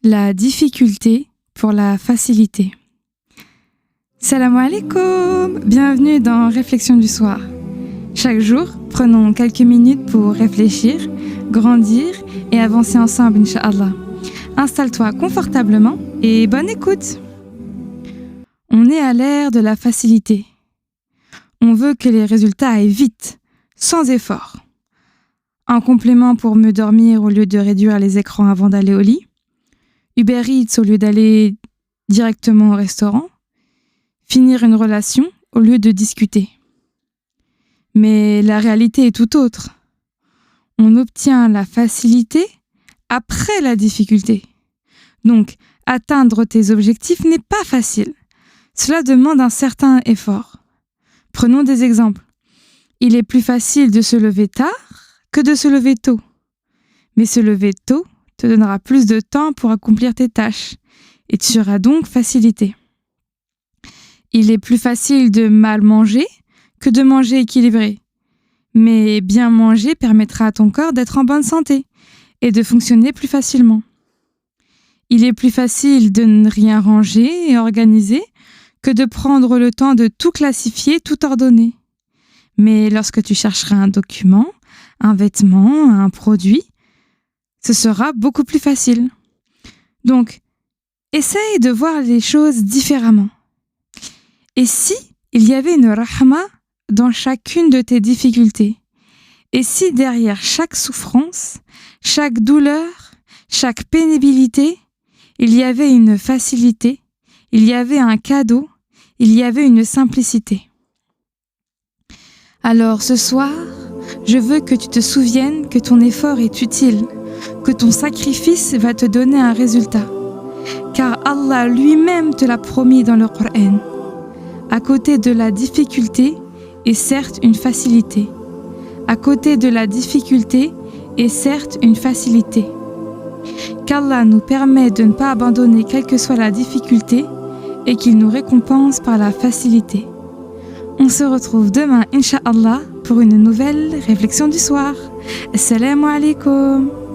La difficulté pour la facilité. Salam alaikum, bienvenue dans Réflexion du soir. Chaque jour, prenons quelques minutes pour réfléchir, grandir et avancer ensemble, Inch'Allah. Installe-toi confortablement et bonne écoute. On est à l'ère de la facilité. On veut que les résultats aillent vite, sans effort. Un complément pour mieux dormir au lieu de réduire les écrans avant d'aller au lit. Uber Eats au lieu d'aller directement au restaurant. Finir une relation au lieu de discuter. Mais la réalité est tout autre. On obtient la facilité après la difficulté. Donc, atteindre tes objectifs n'est pas facile. Cela demande un certain effort. Prenons des exemples. Il est plus facile de se lever tard que de se lever tôt. Mais se lever tôt te donnera plus de temps pour accomplir tes tâches et tu seras donc facilité. Il est plus facile de mal manger que de manger équilibré. Mais bien manger permettra à ton corps d'être en bonne santé et de fonctionner plus facilement. Il est plus facile de ne rien ranger et organiser que de prendre le temps de tout classifier, tout ordonner. Mais lorsque tu chercheras un document, un vêtement, un produit, ce sera beaucoup plus facile. Donc, essaye de voir les choses différemment. Et si il y avait une rahma dans chacune de tes difficultés? Et si derrière chaque souffrance, chaque douleur, chaque pénibilité, il y avait une facilité, il y avait un cadeau, il y avait une simplicité? Alors ce soir, je veux que tu te souviennes que ton effort est utile, que ton sacrifice va te donner un résultat. Car Allah lui-même te l'a promis dans le Coran. À côté de la difficulté est certes une facilité. À côté de la difficulté est certes une facilité. Qu'Allah nous permet de ne pas abandonner quelle que soit la difficulté et qu'il nous récompense par la facilité. On se retrouve demain, Inch'Allah, pour une nouvelle réflexion du soir. Assalamu alaikum.